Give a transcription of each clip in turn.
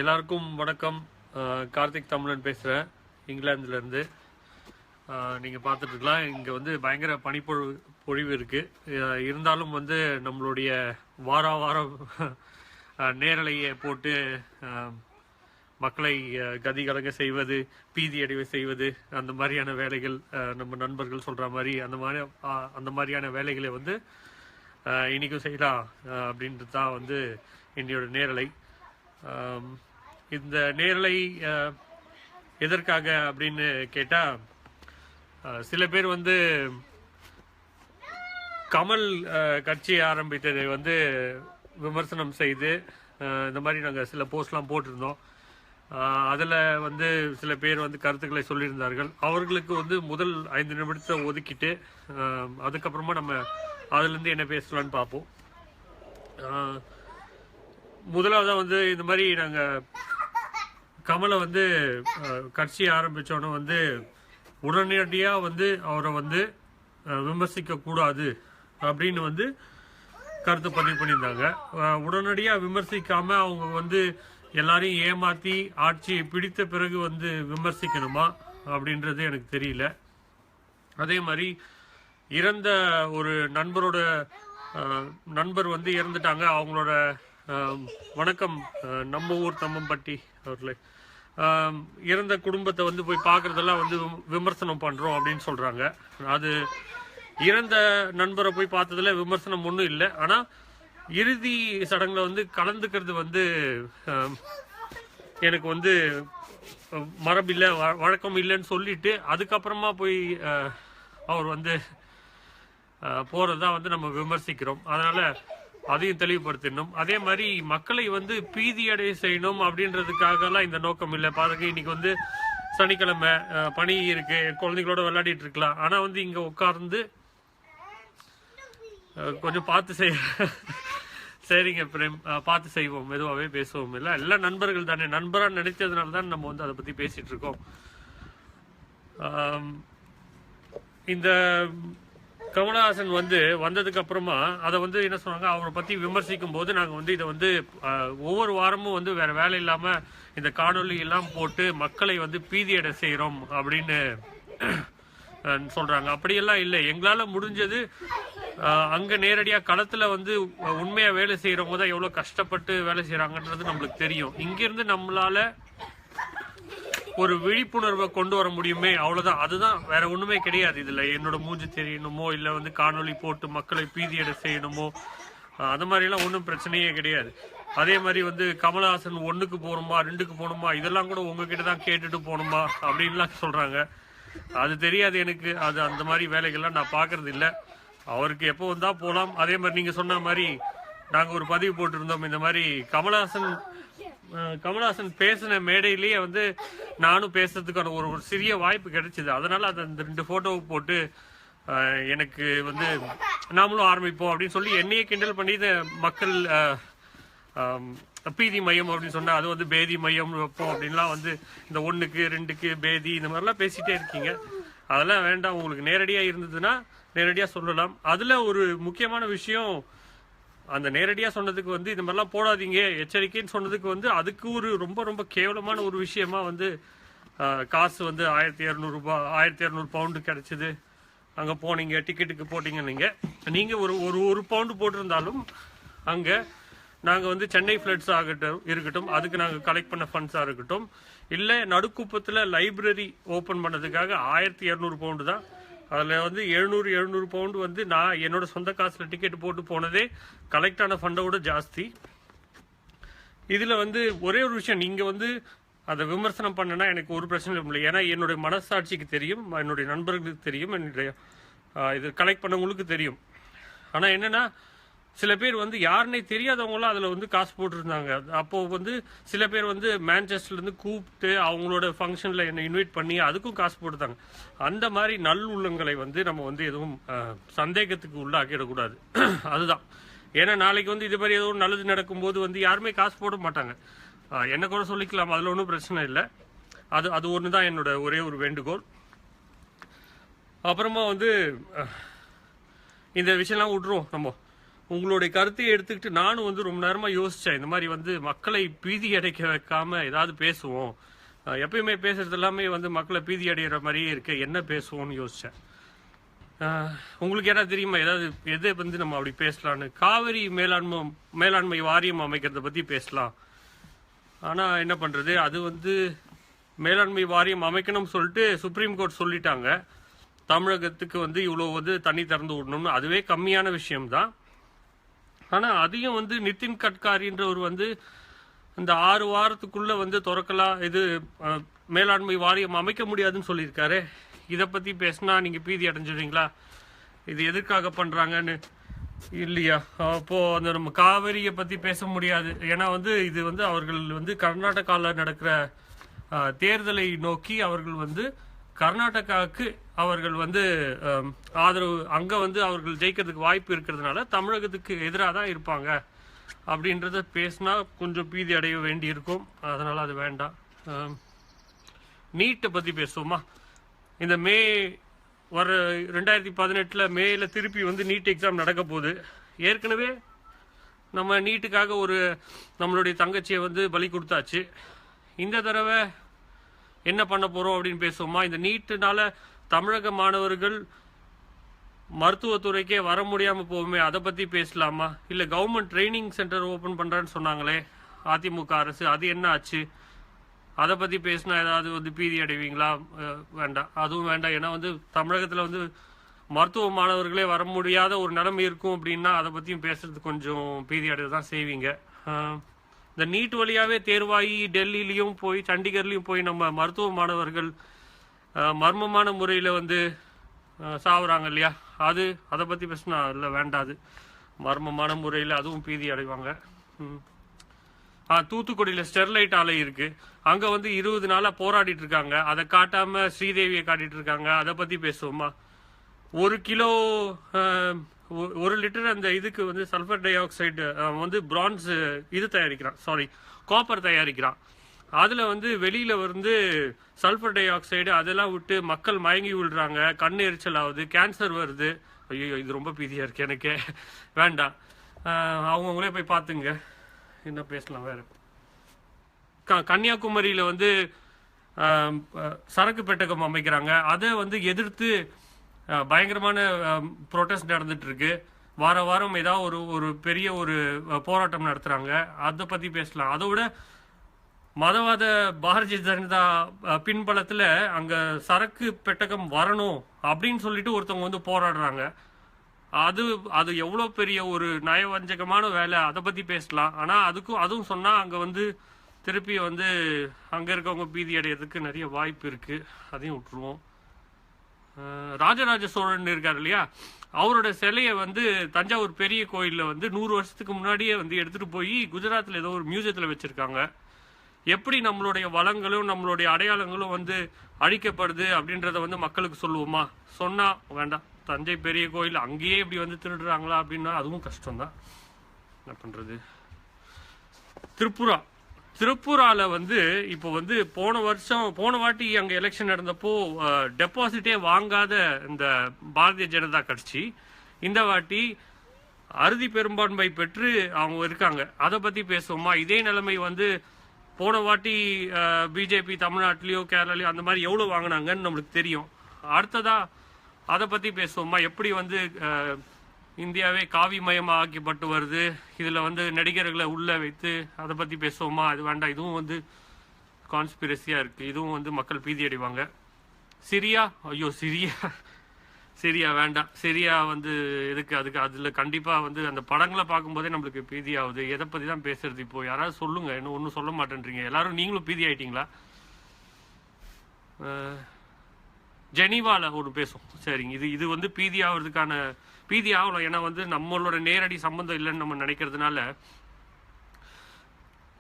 எல்லாருக்கும் வணக்கம். கார்த்திக் தமிழன் பேசுகிறேன், இங்கிலாந்துலேருந்து. நீங்கள் பார்த்துட்ருக்கலாம், இங்கே வந்து பயங்கர பொழிவு இருக்குது. இருந்தாலும் வந்து நம்மளுடைய வாரம் நேரலையை போட்டு மக்களை கதிகலங்க செய்வது, பீதி அடைவை செய்வது, அந்த மாதிரியான வேலைகள், நம்ம நண்பர்கள் சொல்கிற மாதிரி அந்த மாதிரியான வேலைகளை வந்து இன்றைக்கும் செய்யலாம் அப்படின்றது தான் வந்து என்னோட நேரலை. இந்த நேரலை எதற்காக அப்படின்னு கேட்டால், சில பேர் வந்து கமல் கட்சியை ஆரம்பித்ததை வந்து விமர்சனம் செய்து இந்த மாதிரி நாங்கள் சில போஸ்ட்லாம் போட்டிருந்தோம். அதில் வந்து சில பேர் வந்து கருத்துக்களை சொல்லியிருந்தார்கள். அவர்களுக்கு வந்து முதல் 5 நிமிடத்தை ஒதுக்கிட்டு அதுக்கப்புறமா நம்ம அதுலேருந்து என்ன பேசலான்னு பார்ப்போம். முதலாவதாக வந்து இந்த மாதிரி நாங்கள் கமலை வந்து கட்சி ஆரம்பித்தோன்னே வந்து உடனடியாக வந்து அவரை வந்து விமர்சிக்கக்கூடாது அப்படின்னு வந்து கருத்து பதிவு பண்ணியிருந்தாங்க. உடனடியாக விமர்சிக்காமல் அவங்க வந்து எல்லாரையும் ஏமாற்றி ஆட்சியை பிடித்த பிறகு வந்து விமர்சிக்கணுமா அப்படின்றது எனக்கு தெரியல. அதே மாதிரி இறந்த ஒரு நண்பர் வந்து இறந்துட்டாங்க. அவங்களோட வணக்கம் நம்ம ஊர் தம்மம்பட்டி அவர்களே, இறந்த குடும்பத்தை வந்து போய் பார்க்குறதெல்லாம் வந்து விமர்சனம் பண்ணுறோம் அப்படின்னு சொல்கிறாங்க. அது இறந்த நண்பரை போய் பார்த்ததுல விமர்சனம் ஒன்றும் இல்லை. ஆனால் இறுதி சடங்கில் வந்து கலந்துக்கிறது வந்து எனக்கு வந்து மரபில்லை, வழக்கம் இல்லைன்னு சொல்லிட்டு அதுக்கப்புறமா போய் அவர் வந்து போகிறதா வந்து நம்ம விமர்சிக்கிறோம். அதனால் அதையும் தெளிவுபடுத்தணும். அதே மாதிரி மக்களை வந்து பீதியடைய செய்யணும் அப்படின்றதுக்காகலாம் இந்த நோக்கம் இல்லை. பாருங்க, இன்னைக்கு வந்து சனிக்கிழமை பனி இருக்கு, குழந்தைங்களோட விளையாடிட்டு இருக்கலாம். ஆனால் வந்து இங்கே உட்கார்ந்து கொஞ்சம் பார்த்து சரிங்க பிரேம், பார்த்து செய்வோம், மெதுவாகவே பேசுவோம். இல்லை எல்லாம் நண்பர்கள் தானே, நண்பராக நினைத்ததுனால தான் நம்ம வந்து அதை பற்றி பேசிட்டு இருக்கோம். இந்த கமலஹாசன் வந்து வந்ததுக்கு அப்புறமா அதை வந்து என்ன சொன்னாங்க, அவரை பற்றி விமர்சிக்கும் போது நாங்கள் வந்து இதை வந்து ஒவ்வொரு வாரமும் வந்து வேற வேலை இல்லாமல் இந்த காணொலி எல்லாம் போட்டு மக்களை வந்து பீதியடை செய்கிறோம் அப்படின்னு சொல்கிறாங்க. அப்படியெல்லாம் இல்லை. எங்களால் முடிஞ்சது அங்கே நேரடியாக களத்தில் வந்து உண்மையாக வேலை செய்கிறவங்க தான் எவ்வளோ கஷ்டப்பட்டு வேலை செய்கிறாங்கன்றது நம்மளுக்கு தெரியும். இங்கேருந்து நம்மளால் ஒரு விழிப்புணர்வை கொண்டு வர முடியுமே, அவ்வளோதான். அதுதான், வேற ஒன்றுமே கிடையாது. இதில் என்னோட மூஞ்சி தெரியணுமோ இல்லை வந்து காணொலி போட்டு மக்களை பீதியடை செய்யணுமோ அந்த மாதிரிலாம் ஒன்றும் பிரச்சனையே கிடையாது. அதே மாதிரி வந்து கமலஹாசன் 1க்கு போகணுமா 2க்கு போகணுமா இதெல்லாம் கூட உங்ககிட்ட தான் கேட்டுட்டு போகணுமா அப்படின்லாம் சொல்கிறாங்க. அது தெரியாது எனக்கு. அது அந்த மாதிரி வேலைகள்லாம் நான் பார்க்கறது இல்லை. அவருக்கு எப்போ வந்தால் போகலாம். அதே மாதிரி நீங்கள் சொன்ன மாதிரி நாங்கள் ஒரு பதிவு போட்டிருந்தோம். இந்த மாதிரி கமலஹாசன் பேசின மேடையிலேயே வந்து நானும் பேசுறதுக்கான ஒரு சிறிய வாய்ப்பு கிடைச்சிது. அதனால அந்த 2 போட்டோவை போட்டு எனக்கு வந்து நாமளும் ஆரம்பிப்போம் அப்படின்னு சொல்லி என்னையே கிண்டல் பண்ணி மக்கள் பீதி மையம் அப்படின்னு சொன்னா அது வந்து பேதி மையம் வைப்போம் அப்படின்லாம் வந்து இந்த 1க்கு 2க்கு பேதி இந்த மாதிரிலாம் பேசிட்டே இருக்கீங்க. அதெல்லாம் வேண்டாம். உங்களுக்கு நேரடியாக இருந்ததுன்னா நேரடியாக சொல்லலாம். அதில் ஒரு முக்கியமான விஷயம், அந்த நேரடியாக சொன்னதுக்கு வந்து இந்த மாதிரிலாம் போடாதீங்க எச்சரிக்கைன்னு சொன்னதுக்கு வந்து அதுக்கு ஒரு ரொம்ப ரொம்ப கேவலமான ஒரு விஷயமா வந்து காசு வந்து 1200 ரூபாய் 1200 பவுண்டு கிடைச்சிது. அங்கே போனீங்க, டிக்கெட்டுக்கு போட்டீங்க. நீங்கள் ஒரு பவுண்டு போட்டிருந்தாலும் அங்கே நாங்கள் வந்து சென்னை ஃப்ளட்ஸ் இருக்கட்டும், அதுக்கு நாங்கள் கலெக்ட் பண்ண ஃபண்ட்ஸாக இருக்கட்டும், இல்லை நடுக்குப்பத்தில் லைப்ரரி ஓப்பன் பண்ணதுக்காக 1200 பவுண்டு தான். அதில் வந்து 700 பவுண்டு வந்து நான் என்னோட சொந்த காசில் டிக்கெட் போட்டு போனதே கலெக்ட் ஆன ஃபண்டோட ஜாஸ்தி. இதில் வந்து ஒரே ஒரு விஷயம், நீங்கள் வந்து அதை விமர்சனம் பண்ணனா எனக்கு ஒரு பிரச்சனை இல்லை. ஏன்னா என்னுடைய மனசாட்சிக்கு தெரியும், என்னுடைய நண்பர்களுக்கு தெரியும், என்னுடைய இது கலெக்ட் பண்ணவங்களுக்கு தெரியும். ஆனால் என்னென்னா சில பேர் வந்து யாருன்னே தெரியாதவங்களாம் அதில் வந்து காசு போட்டுருந்தாங்க. அப்போது வந்து சில பேர் வந்து மான்செஸ்டர்லேருந்து கூப்பிட்டு அவங்களோட ஃபங்க்ஷனில் என்னை இன்வைட் பண்ணி அதுக்கும் காசு போட்டுத்தாங்க. அந்த மாதிரி நல்லுள்ளங்களை வந்து நம்ம வந்து எதுவும் சந்தேகத்துக்கு உள்ளாக்கிடக்கூடாது. அதுதான். ஏன்னா நாளைக்கு வந்து இது மாதிரி ஏதோ நல்லது நடக்கும்போது வந்து யாருமே காசு போட மாட்டாங்க. என்ன கூட சொல்லிக்கலாம், அதில் ஒன்றும் பிரச்சனை இல்லை. அது ஒன்று தான் என்னோட ஒரே ஒரு வேண்டுகோள். அப்புறமா வந்து இந்த விஷயம்லாம் விட்டுருவோம். நம்ம உங்களுடைய கருத்தையை எடுத்துக்கிட்டு நானும் வந்து ரொம்ப நேரமா யோசிச்சேன். இந்த மாதிரி வந்து மக்களை பீதி அடைக்க வைக்காம ஏதாவது பேசுவோம். எப்பயுமே பேசுறது எல்லாமே வந்து மக்களை பீதி அடைகிற மாதிரியே இருக்கு, என்ன பேசுவோம்னு யோசிச்சேன். உங்களுக்கு ஏதாவது தெரியுமா ஏதாவது எதை வந்து நம்ம அப்படி பேசலான்னு? காவிரி மேலாண்மை வாரியம் அமைக்கிறத பத்தி பேசலாம். ஆனா என்ன பண்றது, அது வந்து மேலாண்மை வாரியம் அமைக்கணும்னு சொல்லிட்டு சுப்ரீம் கோர்ட் சொல்லிட்டாங்க. தமிழகத்துக்கு வந்து இவ்வளோ வந்து தண்ணி திறந்து விடணும்னு. அதுவே கம்மியான விஷயம்தான். ஆனா அதையும் வந்து நிதின் கட்காரின்றவர் வந்து இந்த 6 வாரத்துக்குள்ள வந்து திறக்கலாம், இது மேலாண்மை வாரியம் அமைக்க முடியாதுன்னு சொல்லியிருக்காரு. இதை பத்தி பேசினா நீங்க பீதி அடைஞ்சிடுறீங்களா? இது எதற்காக பண்றாங்கன்னு இல்லையா? அப்போ அந்த நம்ம காவிரியை பத்தி பேச முடியாது. ஏன்னா வந்து இது வந்து அவர்கள் வந்து கர்நாடகாவில் நடக்கிற தேர்தலை நோக்கி அவர்கள் வந்து கர்நாடகாவுக்கு அவர்கள் வந்து ஆதரவு, அங்க வந்து அவர்கள் ஜெயிக்கிறதுக்கு வாய்ப்பு இருக்கிறதுனால தமிழகத்துக்கு எதிராக தான் இருப்பாங்க அப்படின்றத பேசினா கொஞ்சம் பீதி அடைய வேண்டி இருக்கும். அதனால அது வேண்டாம். நீட்டை பத்தி பேசுவோமா? இந்த மே வர 2018 மேல திருப்பி வந்து நீட் எக்ஸாம் நடக்க போகுது. ஏற்கனவே நம்ம நீட்டுக்காக நம்மளுடைய தங்கச்சியை வந்து பலி கொடுத்தாச்சு. இந்த தடவை என்ன பண்ண போறோம் அப்படின்னு பேசுவோமா? இந்த நீட்டுனால தமிழக மாணவர்கள் மருத்துவத்துறைக்கே வர முடியாம போகுமே, அதை பத்தி பேசலாமா? இல்ல கவர்மெண்ட் ட்ரைனிங் சென்டர் ஓபன் பண்றேன்னு சொன்னாங்களே அதிமுக அரசு, அது என்ன ஆச்சு? அதை பத்தி பேசினா ஏதாவது வந்து பீதி அடைவீங்களா? வேண்டாம், அதுவும் வேண்டாம். ஏன்னா வந்து தமிழகத்துல வந்து மருத்துவ மாணவர்களே வர முடியாத ஒரு நிலைமை இருக்கும் அப்படின்னா அதை பத்தியும் பேசுறது கொஞ்சம் பீதி அடைய தான் செய்வீங்க. இந்த நீட் வழியாவே தேர்வாகி டெல்லியிலையும் போய் சண்டிகர்லையும் போய் நம்ம மருத்துவ மாணவர்கள் மர்மமான முறையில் வந்து சாவுறாங்க இல்லையா? அதை பற்றி பேசினா இல்லை, வேண்டாது. மர்மமான முறையில் அதுவும் பீதி அடைவாங்க. தூத்துக்குடியில் ஸ்டெர்லைட் ஆலை இருக்கு, அங்கே வந்து 20 நாளாக போராடிட்டு இருக்காங்க. அதை காட்டாம ஸ்ரீதேவியை காட்டிட்டு இருக்காங்க. அதை பற்றி பேசுவோமா? 1 கிலோ 1 லிட்டர் அந்த இதுக்கு வந்து சல்ஃபர் டை ஆக்சைடு வந்து பிரான்ஸ் இது தயாரிக்கிறான், காப்பர் தயாரிக்கிறான். அதுல வந்து வெளியில வந்து சல்ஃபர் டை ஆக்சைடு அதெல்லாம் விட்டு மக்கள் மயங்கி விழுறாங்க, கண் எரிச்சல் ஆகுது, கேன்சர் வருது. ஐயோ, இது ரொம்ப பீதியா இருக்கு எனக்கு, வேண்டாம். அவங்கவுங்களே போய் பார்த்துங்க. என்ன பேசலாம் வேற? கன்னியாகுமரியில வந்து சரக்கு பெட்டகம் அமைக்கிறாங்க. அதை வந்து எதிர்த்து பயங்கரமான ப்ரொட்டஸ்ட் நடந்துட்டு இருக்கு. வார வாரம் ஏதாவது ஒரு பெரிய போராட்டம் நடத்துறாங்க. அதை பத்தி பேசலாம். அதை விட மதவாத பாரதிய ஜனதா பின்பலத்துல அங்க சரக்கு பெட்டகம் வரணும் அப்படின்னு சொல்லிட்டு ஒருத்தவங்க வந்து போராடுறாங்க. அது எவ்வளவு பெரிய ஒரு நயவஞ்சகமான வேலை, அதை பத்தி பேசலாம். ஆனா அதுவும் சொன்னா அங்க வந்து திருப்பி வந்து அங்க இருக்கவங்க பீதி அடையிறதுக்கு நிறைய வாய்ப்பு இருக்கு. அதையும் விட்டுருவோம். ராஜராஜ சோழன் இருக்காரு இல்லையா, அவரோட சிலையை வந்து தஞ்சாவூர் பெரிய கோயில்ல வந்து 100 வருஷத்துக்கு முன்னாடியே வந்து எடுத்துட்டு போய் குஜராத்ல ஏதோ ஒரு மியூசியத்துல வச்சிருக்காங்க. எப்படி நம்மளுடைய வளங்களும் நம்மளுடைய அடையாளங்களும் வந்து அழிக்கப்படுது அப்படின்றத வந்து மக்களுக்கு சொல்லுவோமா? சொன்னா வேண்டாம். தஞ்சை பெரிய கோயில் அங்கேயே இப்படி வந்து திருடுறாங்களா அப்படின்னா அதுவும் கஷ்டம்தான். என்ன பண்றது? திருப்பூரால வந்து இப்போ வந்து போன வாட்டி அங்க எலெக்ஷன் நடந்தப்போ டெபாசிட்டே வாங்காத இந்த பாரதிய ஜனதா கட்சி இந்த வாட்டி அறுதி பெரும்பான்மை பெற்று அவங்க இருக்காங்க. அதை பத்தி பேசுவோமா? இதே நிலைமை வந்து போன வாட்டி பிஜேபி தமிழ்நாட்டிலயோ கேரளாலயோ அந்த மாதிரி எவ்வளவு வாங்கினாங்கன்னு நம்மளுக்கு தெரியும். அடுத்ததா அதை பத்தி பேசுவோமா? எப்படி வந்து இந்தியாவே காவிமயமா ஆக்கப்பட்டு வருது, இதுல வந்து நடிகர்களை உள்ள வைத்து அதை பத்தி பேசுவோமா? அது வேண்டாம். இதுவும் வந்து கான்ஸ்பிரசியா இருக்கு. இதுவும் வந்து மக்கள் பீதி அடைவாங்க. சிரியா, ஐயோ சிரியா வேண்டாம். சிரியா வந்து எதுக்கு? அதுல கண்டிப்பா வந்து அந்த படங்களை பார்க்கும்போதே நம்மளுக்கு பீதி ஆகுது. எதை பத்தி தான் பேசுறது? இப்போ யாராவது சொல்லுங்க. இன்னும் ஒன்னும் சொல்ல மாட்டேன்றீங்க. எல்லாரும் நீங்களும் பீதி ஆயிட்டீங்களா? ஜெனீவால ஒரு பேசும். சரிங்க, இது வந்து பீதி ஆகலாம். ஏன்னா வந்து நம்மளோட நேரடி சம்பந்தம் இல்லைன்னு நம்ம நினைக்கிறதுனால.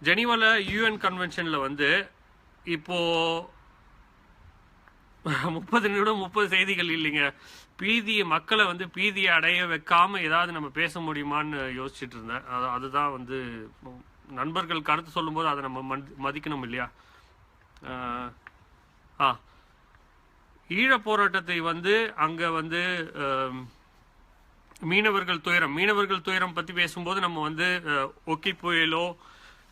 ஜெனீவால யூஎன் கன்வென்ஷன்ல வந்து இப்போ 30 நிமிடம் 30 செய்திகள் இல்லைங்க. மக்களை வந்து பீதியை அடைய வைக்காம ஏதாவது நம்ம பேச முடியுமான்னு யோசிச்சுட்டு இருந்தேன். அதுதான் வந்து நண்பர்கள் கருத்து சொல்லும் போது அதை நம்ம மதிக்கணும் இல்லையா? ஈழ போராட்டத்தை வந்து அங்க வந்து மீனவர்கள் துயரம் பற்றி பேசும்போது நம்ம வந்து ஒக்கி புயலோ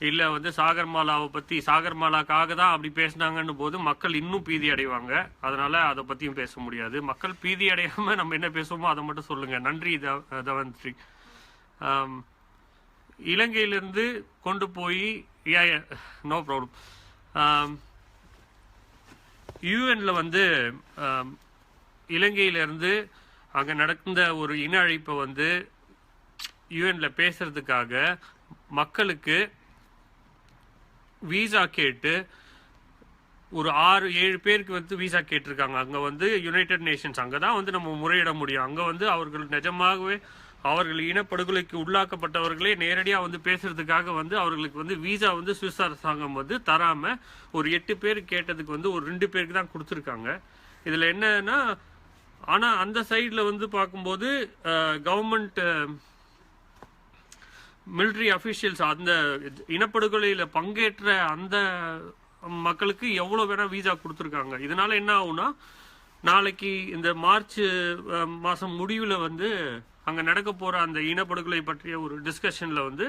இல்லை வந்து சாகர்மாலாவை பற்றி சாகர்மாலாக்காக தான் அப்படி பேசினாங்கன்னு போது மக்கள் இன்னும் பீதி அடைவாங்க. அதனால் அதை பற்றியும் பேச முடியாது. மக்கள் பீதி அடையாமல் நம்ம என்ன பேசுவோமோ அதை மட்டும் சொல்லுங்கள். நன்றி தவன்ஸ்ரீ. இலங்கையிலிருந்து கொண்டு போய் நோ ப்ராப்ளம். யூஎன்ல வந்து இலங்கையிலிருந்து அங்கே நடந்த ஒரு இன அழிப்பை வந்து யூஎன்ல பேசுறதுக்காக மக்களுக்கு வீசா கேட்டு ஒரு 6-7 பேருக்கு வந்து வீசா கேட்டிருக்காங்க. அங்கே வந்து யுனைடெட் நேஷன்ஸ் அங்கே தான் வந்து நம்ம முறையிட முடியும். அங்கே வந்து அவர்கள் நிஜமாகவே அவர்கள் இனப்படுகொலைக்கு உள்ளாக்கப்பட்டவர்களே நேரடியாக வந்து பேசுறதுக்காக வந்து அவர்களுக்கு வந்து வீசா வந்து சுவிஸ் அரசாங்கம் வந்து தராமல் ஒரு 8 பேர் கேட்டதுக்கு வந்து ஒரு 2 பேருக்கு தான் கொடுத்துருக்காங்க. இதில் என்னன்னா, ஆனால் அந்த சைடில் வந்து பார்க்கும்போது கவர்மெண்ட் மிலிட்ரி அஃபிஷியல்ஸ் அந்த இனப்படுகொலையில் பங்கேற்ற அந்த மக்களுக்கு எவ்வளோ வேணால் வீசா கொடுத்துருக்காங்க. இதனால என்ன ஆகும்னா, நாளைக்கு இந்த மார்ச் மாதம் முடிவில் வந்து அங்கே நடக்க போகிற அந்த இனப்படுகொலை பற்றிய ஒரு டிஸ்கஷனில் வந்து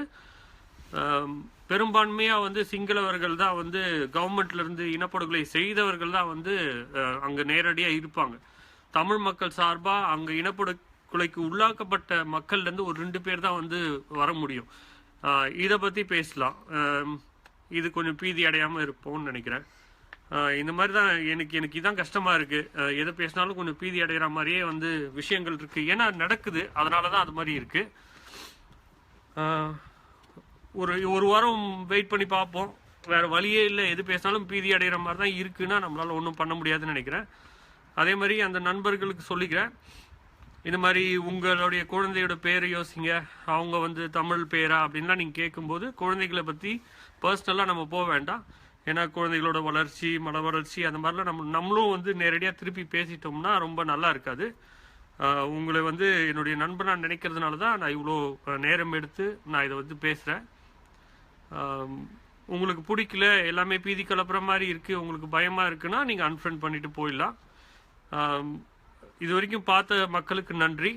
பெரும்பான்மையாக வந்து சிங்களவர்கள் தான் வந்து கவர்மெண்ட்லேருந்து இனப்படுகொலை செய்தவர்கள் தான் வந்து அங்கே நேரடியாக இருப்பாங்க. தமிழ் மக்கள் சார்பாக அங்கே இனப்படுகொலைக்கு உள்ளாக்கப்பட்ட மக்கள்லேருந்து ஒரு 2 பேர் தான் வந்து வர முடியும். இதை பற்றி பேசலாம். இது கொஞ்சம் பீதி அடையாமல் இருப்போம்னு நினைக்கிறேன். இந்த மாதிரி தான் எனக்கு இதான் கஷ்டமாக இருக்குது. எதை பேசினாலும் கொஞ்சம் பீதி அடைகிற மாதிரியே வந்து விஷயங்கள் இருக்குது. ஏன்னா நடக்குது, அதனால தான் அது மாதிரி இருக்குது. ஒரு வாரம் வெயிட் பண்ணி பார்ப்போம். வேறு வழியே இல்லை. எது பேசினாலும் பீதி அடைகிற மாதிரி தான் இருக்குன்னா நம்மளால் ஒன்றும் பண்ண முடியாதுன்னு நினைக்கிறேன். அதே மாதிரி அந்த நண்பர்களுக்கு சொல்லிக்கிறேன், இந்த மாதிரி உங்களுடைய குழந்தையோட பேரை யோசிங்க. அவங்க வந்து தமிழ் பேரா அப்படின்லாம் நீங்கள் கேட்கும்போது குழந்தைகளை பற்றி பர்சனலாக நம்ம போக வேண்டாம். ஏன்னா குழந்தைகளோட வளர்ச்சி, மன வளர்ச்சி அந்த மாதிரிலாம் நம்மளும் வந்து நேரடியாக திருப்பி பேசிட்டோம்னா ரொம்ப நல்லா இருக்காது. உங்களை வந்து என்னுடைய நண்பனாக நினைக்கிறதுனால தான் நான் இவ்வளோ நேரம் எடுத்து நான் இதை வந்து பேசுகிறேன். உங்களுக்கு பிடிக்கல, எல்லாமே பீதி கலப்புற மாதிரி இருக்குது, உங்களுக்கு பயமாக இருக்குன்னா நீங்கள் அன்ஃப்ரெண்ட் பண்ணிவிட்டு போயிடலாம். இது வரைக்கும் பார்த்த மக்களுக்கு நன்றி.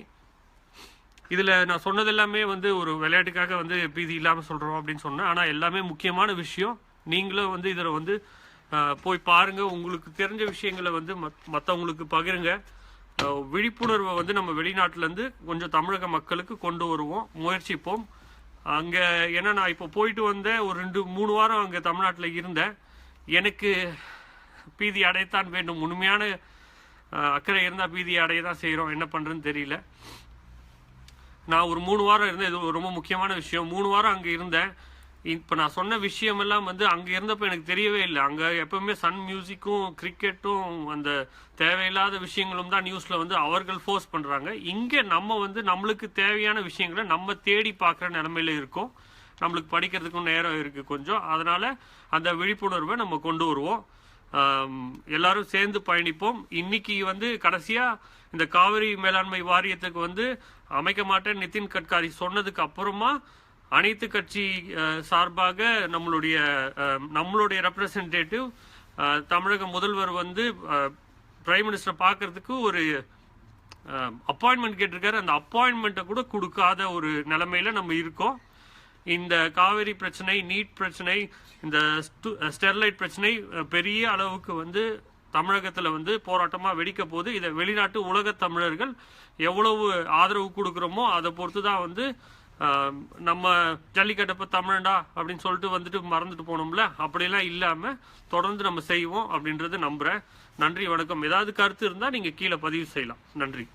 இதில் நான் சொன்னது எல்லாமே வந்து ஒரு விளையாட்டுக்காக வந்து பீதி இல்லாமல் சொல்கிறோம் அப்படின்னு சொன்னேன். ஆனால் எல்லாமே முக்கியமான விஷயம். நீங்களும் வந்து இதில் வந்து போய் பாருங்கள். உங்களுக்கு தெரிஞ்ச விஷயங்களை வந்து மற்றவங்களுக்கு பகிருங்க. விழிப்புணர்வை வந்து நம்ம வெளிநாட்டிலேருந்து கொஞ்சம் தமிழக மக்களுக்கு கொண்டு வருவோம், முயற்சிப்போம். அங்கே ஏன்னா நான் இப்போ போயிட்டு வந்தேன், ஒரு 2-3 வாரம் அங்கே தமிழ்நாட்டில் இருந்தேன். எனக்கு பீதி அடையத்தான் வேண்டும். உண்மையான அக்கறை இருந்தால் பீதி அடைய தான் செய்கிறோம். என்ன பண்ணுறதுன்னு தெரியல. நான் ஒரு 3 வாரம் இருந்தேன். இது ரொம்ப முக்கியமான விஷயம். 3 வாரம் அங்கே இருந்தேன். இப்போ நான் சொன்ன விஷயமெல்லாம் வந்து அங்கே இருந்தப்போ எனக்கு தெரியவே இல்லை. அங்கே எப்பவுமே சன் மியூசிக்கும் கிரிக்கெட்டும் அந்த தேவையில்லாத விஷயங்களும் தான் நியூஸில் வந்து அவர்கள் ஃபோர்ஸ் பண்ணுறாங்க. இங்கே நம்ம வந்து நம்மளுக்கு தேவையான விஷயங்களை நம்ம தேடி பார்க்குற நிலமையில இருக்கோம். நம்மளுக்கு படிக்கிறதுக்கும் நேரம் இருக்குது கொஞ்சம். அதனால் அந்த விழிப்புணர்வை நம்ம கொண்டு வருவோம். எல்லாரும் சேர்ந்து பயணிப்போம். இன்னைக்கு வந்து கடைசியாக இந்த காவிரி மேலாண்மை வாரியத்துக்கு வந்து அமைக்க மாட்டேன் நிதின் கட்காரி சொன்னதுக்கு அப்புறமா அனைத்து கட்சி சார்பாக நம்மளுடைய ரெப்ரசன்டேட்டிவ் தமிழக முதல்வர் வந்து பிரைம் மினிஸ்டர் பார்க்கறதுக்கு ஒரு அப்பாயின்மெண்ட் கேட்டிருக்காரு. அந்த அப்பாயின்மெண்ட்டை கூட கொடுக்காத ஒரு நிலைமையில நம்ம இருக்கோம். இந்த காவிரி பிரச்சனை, நீட் பிரச்சனை, இந்த ஸ்டெர்லைட் பிரச்சனை பெரிய அளவுக்கு வந்து தமிழகத்தில் வந்து போராட்டமாக வெடிக்க போது. இதை வெளிநாட்டு உலக தமிழர்கள் எவ்வளவு ஆதரவு கொடுக்குறோமோ அதை பொறுத்து தான் வந்து நம்ம ஜல்லிக்கட்டப்ப தமிழண்டா அப்படின்னு சொல்லிட்டு வந்துட்டு மறந்துட்டு போனோம்ல, அப்படிலாம் இல்லாமல் தொடர்ந்து நம்ம செய்வோம் அப்படின்றது நம்புகிறேன். நன்றி, வணக்கம். ஏதாவது கருத்து இருந்தால் நீங்கள் கீழே பதிவு செய்யலாம். நன்றி.